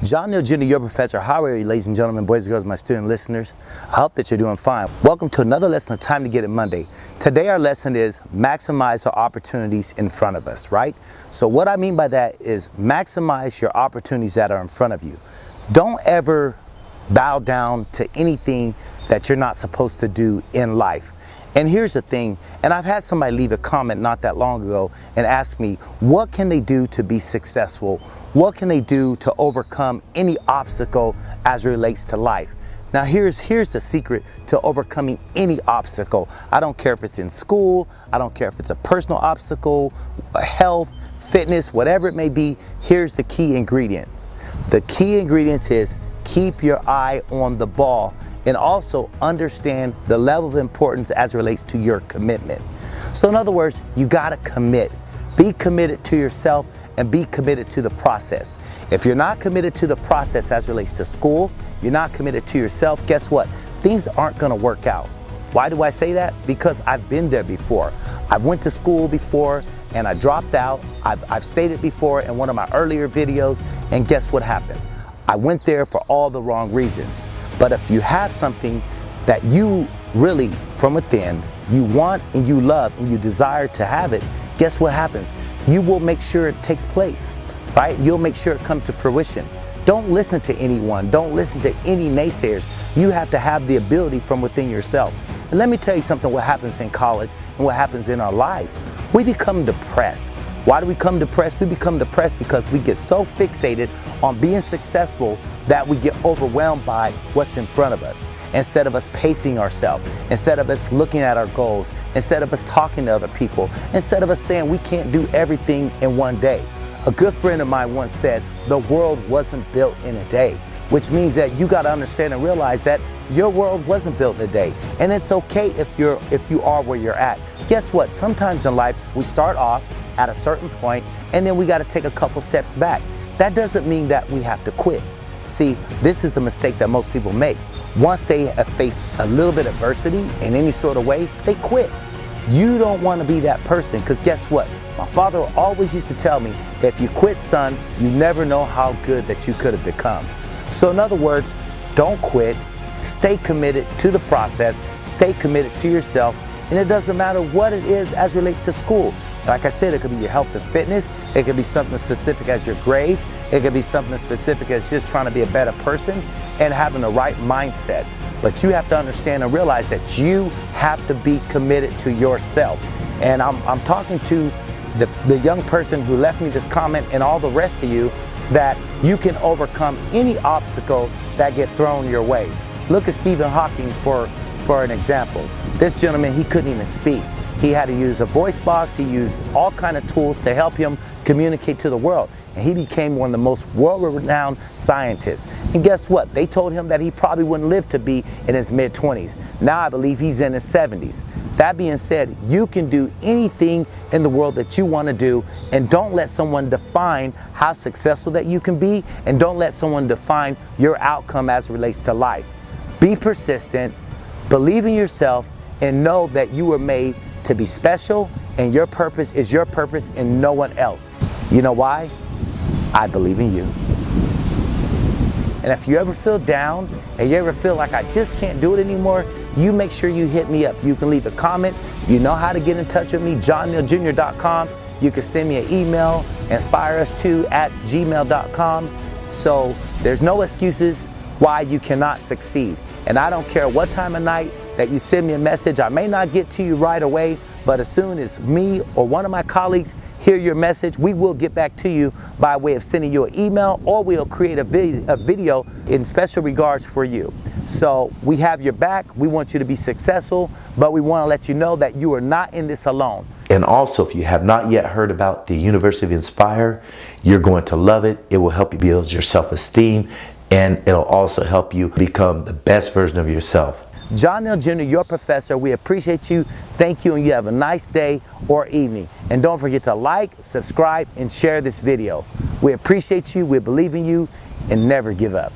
John Neal Jr., your professor. How are you, ladies and gentlemen, boys and girls, my student listeners? I hope that you're doing fine. Welcome to another lesson of Time to Get It Monday. Today our lesson is maximize our opportunities in front of us, right? So what I mean by that is maximize your opportunities that are in front of you. Don't ever bow down to anything that you're not supposed to do in life. And here's the thing, and I've had somebody leave a comment not that long ago and ask me, what can they do to be successful? What can they do to overcome any obstacle as it relates to life? Now here's the secret to overcoming any obstacle. I don't care if it's in school, I don't care if it's a personal obstacle, health, fitness, whatever it may be. Here's the key ingredients. The key ingredients is keep your eye on the ball and also understand the level of importance as it relates to your commitment. So in other words, you gotta commit. Be committed to yourself and be committed to the process. If you're not committed to the process as it relates to school, you're not committed to yourself, guess what? Things aren't gonna work out. Why do I say that? Because I've been there before. I've went to school before and I dropped out. I've stated before in one of my earlier videos, and guess what happened? I went there for all the wrong reasons. But if you have something that you really, from within, you want and you love and you desire to have it, guess what happens? You will make sure it takes place, right? You'll make sure it comes to fruition. Don't listen to anyone. Don't listen to any naysayers. You have to have the ability from within yourself. And let me tell you something, what happens in college and what happens in our life. We become depressed. Why do we become depressed? We become depressed because we get so fixated on being successful that we get overwhelmed by what's in front of us. Instead of us pacing ourselves, instead of us looking at our goals, instead of us talking to other people, instead of us saying we can't do everything in one day. A good friend of mine once said, the world wasn't built in a day, which means that you got to understand and realize that your world wasn't built in a day. And it's okay if you are where you're at. Guess what? Sometimes in life, we start off at a certain point and then we got to take a couple steps back. That doesn't mean that we have to quit. See, this is the mistake that most people make. Once they have faced a little bit of adversity in any sort of way, they quit. You don't want to be that person, because guess what? My father always used to tell me, if you quit, son, you never know how good that you could have become. So in other words, don't quit, stay committed to the process, stay committed to yourself, and it doesn't matter what it is as it relates to school. Like I said, it could be your health and fitness, it could be something specific as your grades, it could be something specific as just trying to be a better person and having the right mindset. But you have to understand and realize that you have to be committed to yourself. And I'm talking to the young person who left me this comment and all the rest of you, that you can overcome any obstacle that get thrown your way. Look at Stephen Hawking for an example. This gentleman, he couldn't even speak. He had to use a voice box. He used all kind of tools to help him communicate to the world. And he became one of the most world-renowned scientists. And guess what? They told him that he probably wouldn't live to be in his mid-20s. Now I believe he's in his 70s. That being said, you can do anything in the world that you want to do, and don't let someone define how successful that you can be, and don't let someone define your outcome as it relates to life. Be persistent, believe in yourself, and know that you were made to be special, and your purpose is your purpose and no one else. You know why? I believe in you. And if you ever feel down and you ever feel like I just can't do it anymore, you make sure you hit me up. You can leave a comment. You know how to get in touch with me, johnnealjr.com. You can send me an email, inspireus2@gmail.com. So there's no excuses why you cannot succeed. And I don't care what time of night that you send me a message. I may not get to you right away, but as soon as me or one of my colleagues hear your message, we will get back to you by way of sending you an email, or we'll create a video in special regards for you. So we have your back. We want you to be successful, but we want to let you know that you are not in this alone. And also, if you have not yet heard about the University of Inspire, you're going to love it. It will help you build your self-esteem, and it'll also help you become the best version of yourself. John Neal Jr., your professor, we appreciate you. Thank you, and you have a nice day or evening. And don't forget to like, subscribe, and share this video. We appreciate you, we believe in you, and never give up.